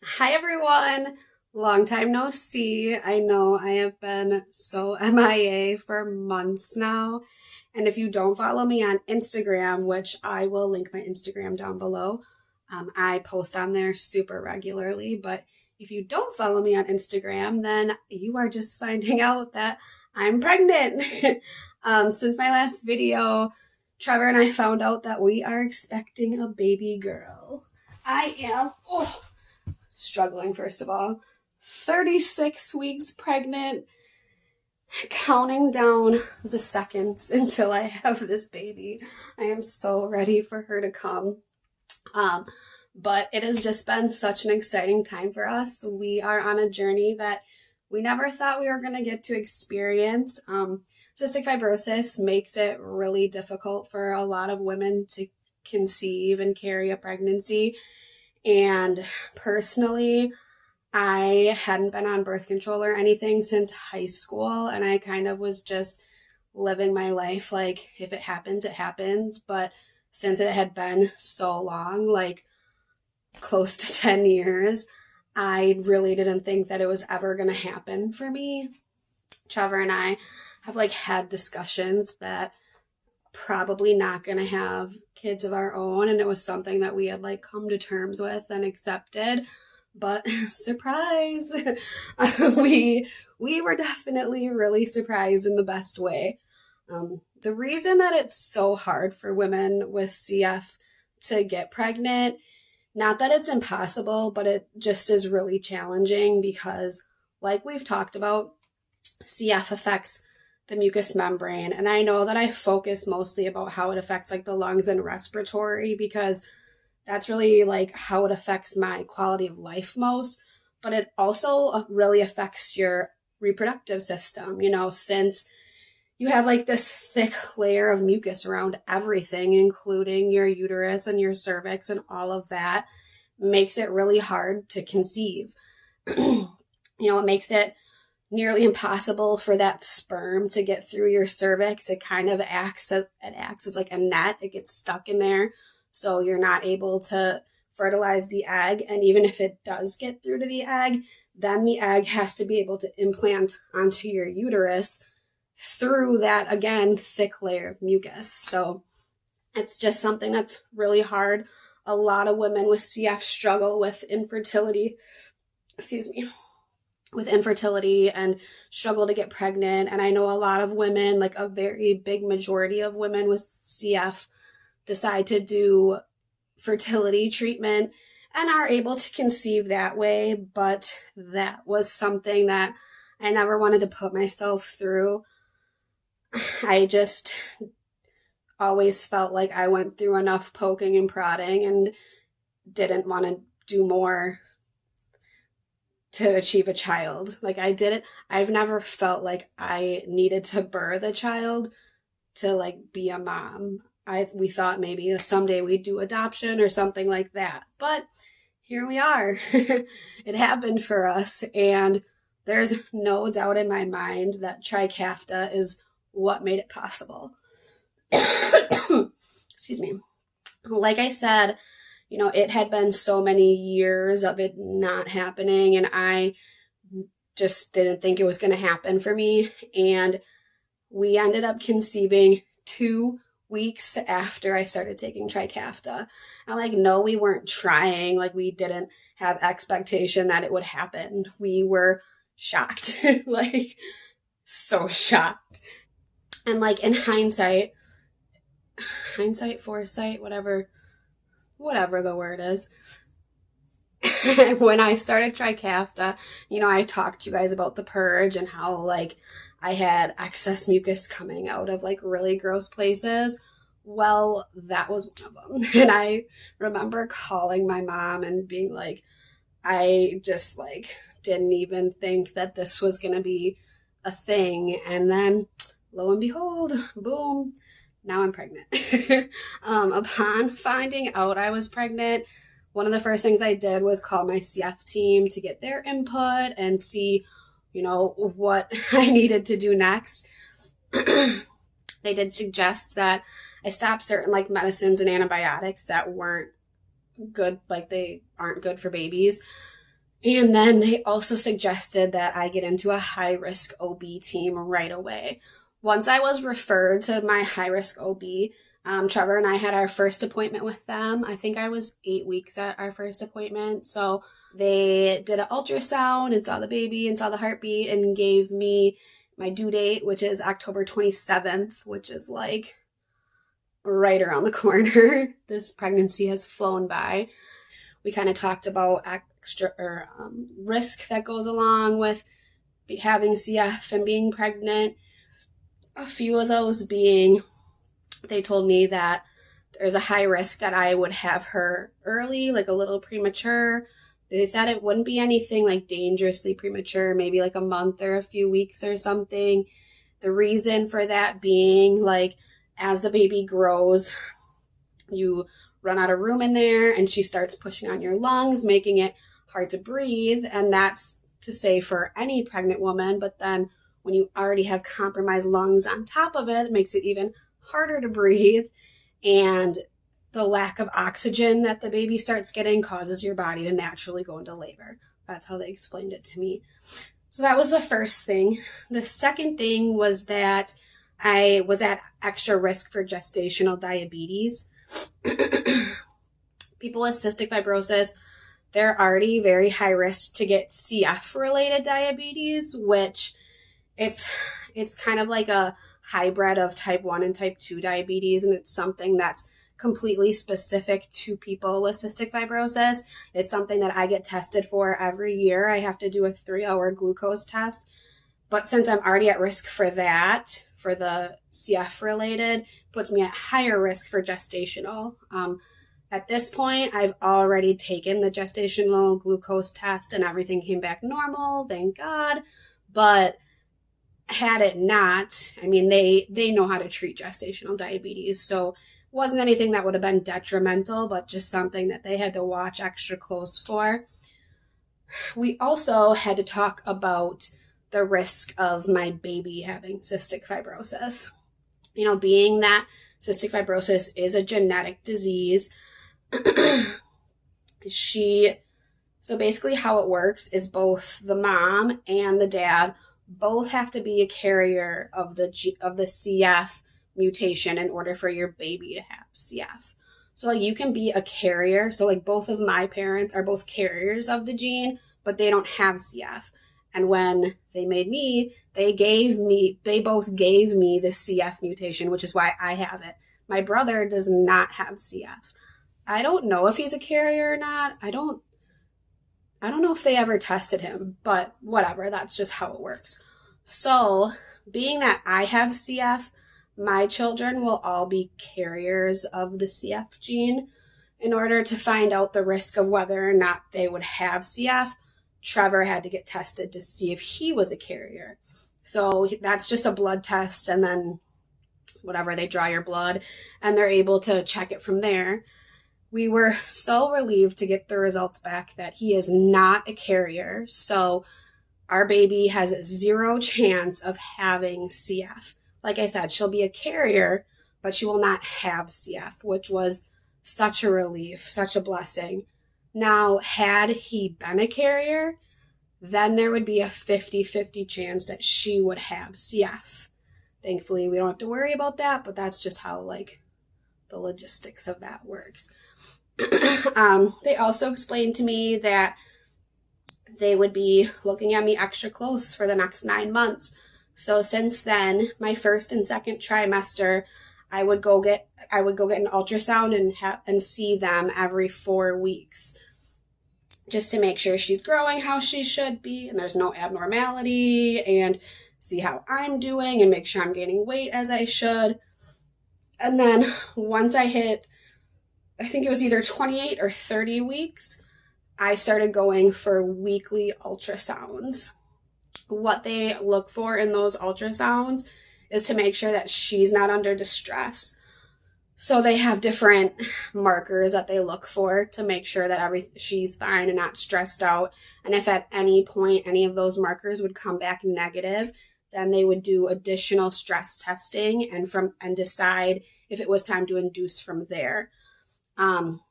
Hi everyone! Long time no see. I know I have been so MIA for months now. And if you don't follow me on Instagram, which I will link my Instagram down below, I post on there super regularly. But if you don't follow me on Instagram, then you are just finding out that I'm pregnant. Since my last video, Trevor and I found out that we are expecting a baby girl. I am. Struggling, first of all. 36 weeks pregnant, counting down the seconds until I have this baby. I am so ready for her to come. But it has just been such an exciting time for us. We are on a journey that we never thought we were going to get to experience. Cystic fibrosis makes it really difficult for a lot of women to conceive and carry a pregnancy. And personally, I hadn't been on birth control or anything since high school, and I kind of was just living my life like if it happens, it happens. But since it had been so long, like close to 10 years, I really didn't think that it was ever going to happen for me. Trevor and I have had discussions that probably not going to have kids of our own, and it was something that we had come to terms with and accepted. But surprise, we were definitely really surprised in the best way. The reason that it's so hard for women with CF to get pregnant, not that it's impossible, but it just is really challenging because, like we've talked about, CF affects the mucous membrane. And I know that I focus mostly about how it affects the lungs and respiratory because that's really how it affects my quality of life most. But it also really affects your reproductive system, since you have this thick layer of mucus around everything, including your uterus and your cervix, and all of that makes it really hard to conceive. It makes it nearly impossible for that sperm to get through your cervix. It kind of acts as like a net. It gets stuck in there, so you're not able to fertilize the egg. And even if it does get through to the egg, then the egg has to be able to implant onto your uterus through that, again, thick layer of mucus. So it's just something that's really hard. A lot of women with CF struggle with infertility. With infertility and struggle to get pregnant. And I know a lot of women, a very big majority of women with CF, decide to do fertility treatment and are able to conceive that way. But that was something that I never wanted to put myself through. I just always felt like I went through enough poking and prodding and didn't want to do more to achieve a child. I've never felt like I needed to birth a child to be a mom. We thought maybe someday we'd do adoption or something like that. But here we are. It happened for us, and there's no doubt in my mind that Trikafta is what made it possible. Excuse me. Like I said, it had been so many years of it not happening, and I just didn't think it was going to happen for me. And we ended up conceiving 2 weeks after I started taking Trikafta. And no, we weren't trying. We didn't have expectation that it would happen. We were shocked, so shocked. And in hindsight, foresight, whatever the word is. When I started Trikafta, I talked to you guys about the purge and how I had excess mucus coming out of really gross places. Well, that was one of them. And I remember calling my mom and being I just didn't even think that this was going to be a thing. And then lo and behold, boom, now I'm pregnant. Upon finding out I was pregnant, one of the first things I did was call my CF team to get their input and see, what I needed to do next. They did suggest that I stop certain medicines and antibiotics that weren't good, they aren't good for babies. And then they also suggested that I get into a high-risk OB team right away. Once I was referred to my high-risk OB, Trevor and I had our first appointment with them. I think I was 8 weeks at our first appointment. So they did an ultrasound and saw the baby and saw the heartbeat and gave me my due date, which is October 27th, which is like right around the corner. This pregnancy has flown by. We kind of talked about risk that goes along with having CF and being pregnant. A few of those being, they told me that there's a high risk that I would have her early, like a little premature. They said it wouldn't be anything like dangerously premature, maybe like a month or a few weeks or something. The reason for that being, like, as the baby grows, you run out of room in there and she starts pushing on your lungs, making it hard to breathe. And that's to say for any pregnant woman, but then when you already have compromised lungs on top of it, it makes it even harder to breathe. And the lack of oxygen that the baby starts getting causes your body to naturally go into labor. That's how they explained it to me. So that was the first thing. The second thing was that I was at extra risk for gestational diabetes. People with cystic fibrosis, they're already very high risk to get CF-related diabetes, which it's kind of like a hybrid of type 1 and type 2 diabetes, and it's something that's completely specific to people with cystic fibrosis. It's something that I get tested for every year. I have to do a 3-hour glucose test. But since I'm already at risk for that, for the CF-related, puts me at higher risk for gestational. At this point, I've already taken the gestational glucose test and everything came back normal, thank God. But had it not, I mean, they know how to treat gestational diabetes, so it wasn't anything that would have been detrimental, but just something that they had to watch extra close for. We also had to talk about the risk of my baby having cystic fibrosis. You know, being that cystic fibrosis is a genetic disease, so basically how it works is both the mom and the dad both have to be a carrier of the CF mutation in order for your baby to have CF. So like you can be a carrier. So like both of my parents are both carriers of the gene, but they don't have CF. And when they made me, they both gave me the CF mutation, which is why I have it. My brother does not have CF. I don't know if he's a carrier or not. I don't know if they ever tested him, but whatever, that's just how it works. So, being that I have CF, my children will all be carriers of the CF gene. In order to find out the risk of whether or not they would have CF, Trevor had to get tested to see if he was a carrier. So that's just a blood test, and then whatever, they draw your blood and they're able to check it from there. We were so relieved to get the results back that he is not a carrier. So our baby has 0 chance of having CF. Like I said, she'll be a carrier, but she will not have CF, which was such a relief, such a blessing. Now, had he been a carrier, then there would be a 50-50 chance that she would have CF. Thankfully, we don't have to worry about that, but that's just how, like, the logistics of that works. They also explained to me that they would be looking at me extra close for the next 9 months. So since then, my first and second trimester, I would go get an ultrasound and see them every 4 weeks, just to make sure she's growing how she should be and there's no abnormality, and see how I'm doing and make sure I'm gaining weight as I should. And then once I hit, I think it was either 28 or 30 weeks, I started going for weekly ultrasounds. What they look for in those ultrasounds is to make sure that she's not under distress. So they have different markers that they look for to make sure that she's fine and not stressed out. And if at any point any of those markers would come back negative, then they would do additional stress testing and decide if it was time to induce from there.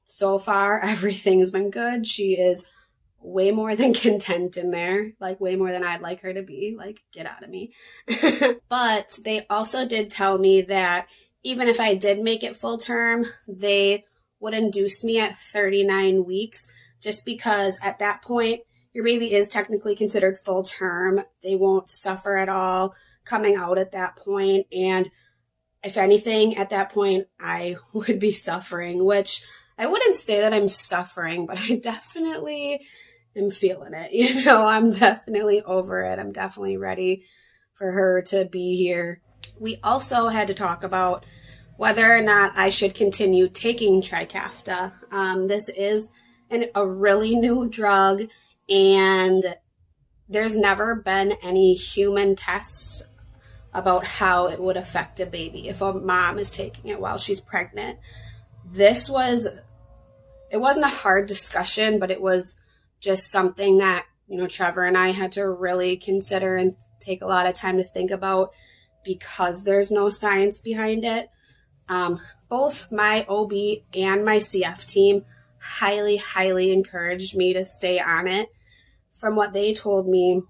So far, everything's been good. She is way more than content in there, like way more than I'd like her to be, like get out of me. But they also did tell me that even if I did make it full term, they would induce me at 39 weeks, just because at that point, your baby is technically considered full term. They won't suffer at all coming out at that point. And if anything, at that point, I would be suffering, which I wouldn't say that I'm suffering, but I definitely am feeling it. You know, I'm definitely over it. I'm definitely ready for her to be here. We also had to talk about whether or not I should continue taking Trikafta. This is a really new drug, and there's never been any human tests about how it would affect a baby if a mom is taking it while she's pregnant. It wasn't a hard discussion, but it was just something that, you know, Trevor and I had to really consider and take a lot of time to think about, because there's no science behind it. Both my OB and my CF team highly, highly encouraged me to stay on it. From what they told me,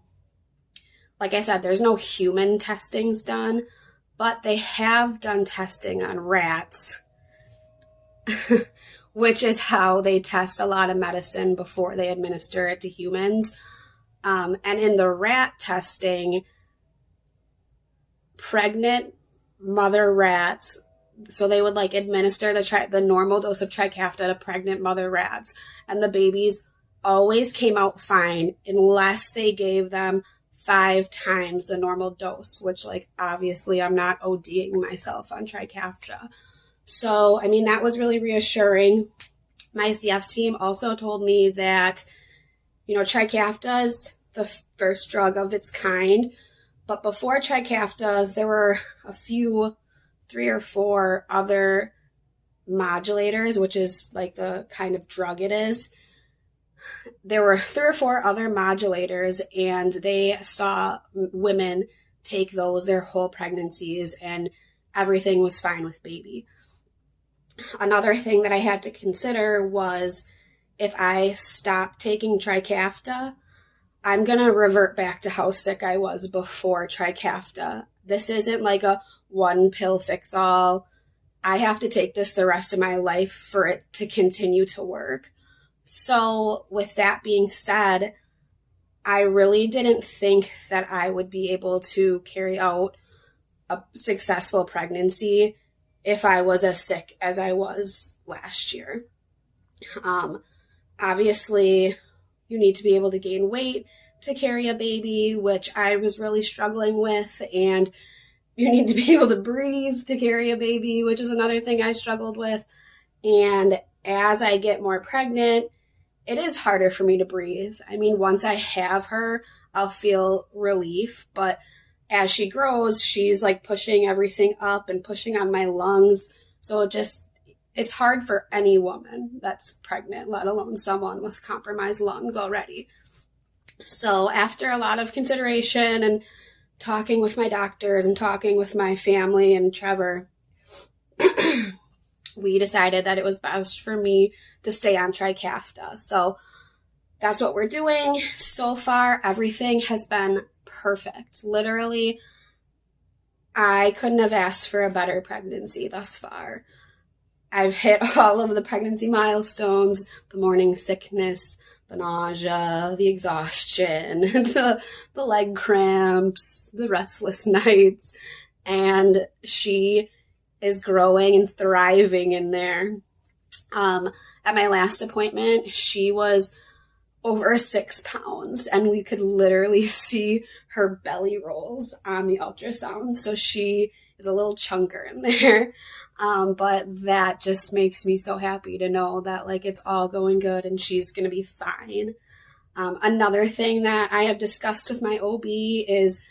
like I said, there's no human testings done, but they have done testing on rats, which is how they test a lot of medicine before they administer it to humans. And in the rat testing, pregnant mother rats, so they would like administer the normal dose of Trikafta to pregnant mother rats, and the babies always came out fine unless they gave them 5 times the normal dose, which, like, obviously I'm not ODing myself on Trikafta. So, I mean, that was really reassuring. My CF team also told me that, you know, Trikafta is the first drug of its kind, but before Trikafta, there were a few, 3 or 4 other modulators, which is like the kind of drug it is. There were 3 or 4 other modulators, and they saw women take those their whole pregnancies, and everything was fine with baby. Another thing that I had to consider was, if I stop taking Trikafta, I'm going to revert back to how sick I was before Trikafta. This isn't like a one pill fix all. I have to take this the rest of my life for it to continue to work. So with that being said, I really didn't think that I would be able to carry out a successful pregnancy if I was as sick as I was last year. Obviously, you need to be able to gain weight to carry a baby, which I was really struggling with, and you need to be able to breathe to carry a baby, which is another thing I struggled with. And as I get more pregnant, it is harder for me to breathe. I mean, once I have her, I'll feel relief, but as she grows, she's like pushing everything up and pushing on my lungs. So it's hard for any woman that's pregnant, let alone someone with compromised lungs already. So after a lot of consideration and talking with my doctors and talking with my family and Trevor, we decided that it was best for me to stay on Trikafta. So that's what we're doing. So far, everything has been perfect. Literally, I couldn't have asked for a better pregnancy thus far. I've hit all of the pregnancy milestones: the morning sickness, the nausea, the exhaustion, the leg cramps, the restless nights, and she is growing and thriving in there. At my last appointment, she was over 6 pounds, and we could literally see her belly rolls on the ultrasound. So she is a little chunker in there. But that just makes me so happy to know that, like, it's all going good and she's going to be fine. Another thing that I have discussed with my OB is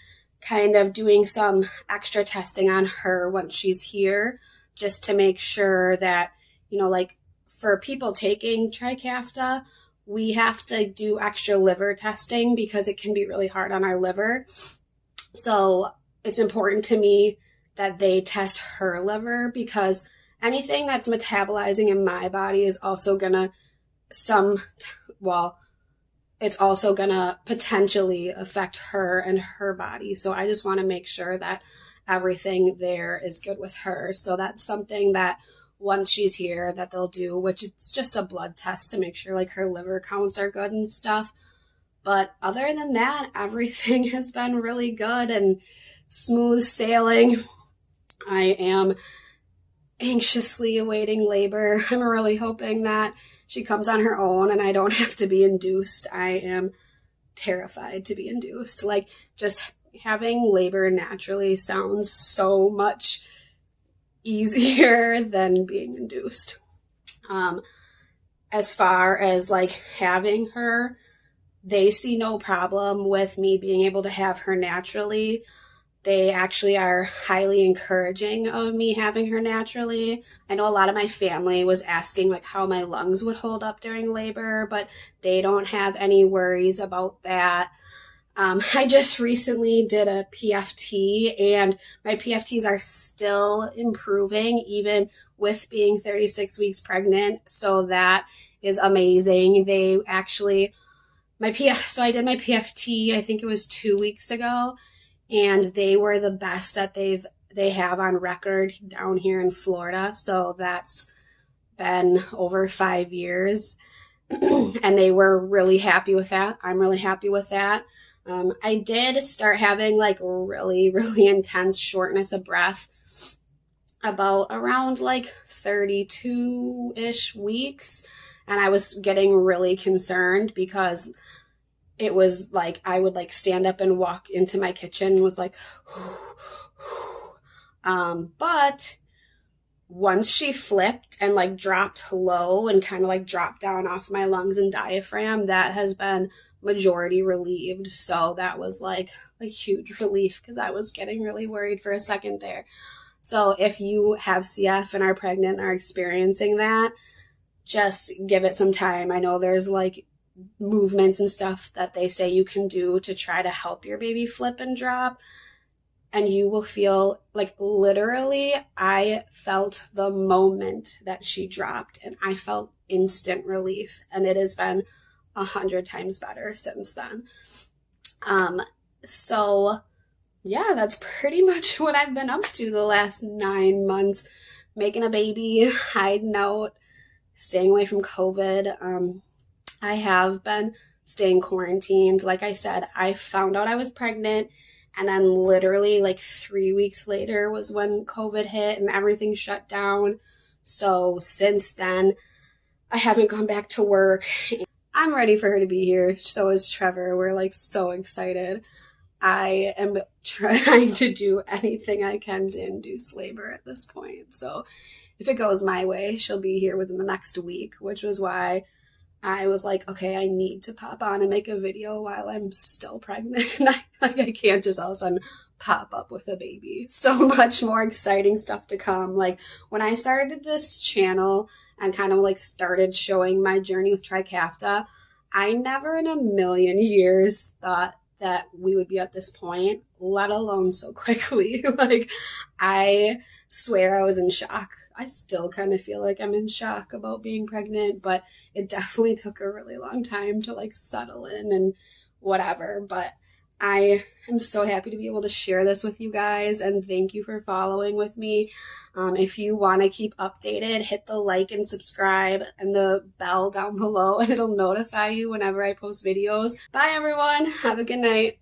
kind of doing some extra testing on her once she's here, just to make sure that, you know, like for people taking Trikafta, we have to do extra liver testing because it can be really hard on our liver. So it's important to me that they test her liver, because anything that's metabolizing in my body is also gonna it's also gonna potentially affect her and her body. So I just want to make sure that everything there is good with her. So that's something that once she's here that they'll do, which it's just a blood test to make sure like her liver counts are good and stuff. But other than that, everything has been really good and smooth sailing. I am anxiously awaiting labor. I'm really hoping that she comes on her own and I don't have to be induced. I am terrified to be induced. Like, just having labor naturally sounds so much easier than being induced. As far as like having her, they see no problem with me being able to have her naturally. They actually are highly encouraging of me having her naturally. I know a lot of my family was asking like how my lungs would hold up during labor, but they don't have any worries about that. I just recently did a PFT and my PFTs are still improving even with being 36 weeks pregnant. So that is amazing. They actually, so I did my PFT, I think it was 2 weeks ago, and they were the best that they have on record down here in Florida. So that's been over 5 years and they were really happy with that. I'm really happy with that. I did start having like really, really intense shortness of breath about around like 32-ish weeks. And I was getting really concerned because it was like I would like stand up and walk into my kitchen and was like, but once she flipped and like dropped low and kind of like dropped down off my lungs and diaphragm, that has been majority relieved. So that was like a huge relief because I was getting really worried for a second there. So if you have CF and are pregnant and are experiencing that, just give it some time. I know there's like movements and stuff that they say you can do to try to help your baby flip and drop, and you will feel like literally I felt the moment that she dropped and I felt instant relief, and it has been 100 times better since then. So yeah, that's pretty much what I've been up to the last 9 months. Making a baby, hiding out, staying away from COVID. I have been staying quarantined. Like I said, I found out I was pregnant, and then literally like 3 weeks later was when COVID hit and everything shut down. So since then, I haven't gone back to work. I'm ready for her to be here. So is Trevor. We're like so excited. I am trying to do anything I can to induce labor at this point. So if it goes my way, she'll be here within the next week, which was why I was like, okay, I need to pop on and make a video while I'm still pregnant. I can't just all of a sudden pop up with a baby. So much more exciting stuff to come. Like when I started this channel and kind of like started showing my journey with Trikafta, I never in a million years thought that we would be at this point, let alone so quickly. Like, I swear I was in shock. I still kind of feel like I'm in shock about being pregnant, but it definitely took a really long time to like settle in and whatever. But I am so happy to be able to share this with you guys, and thank you for following with me. If you want to keep updated, hit the like and subscribe and the bell down below, and it'll notify you whenever I post videos. Bye everyone. Have a good night.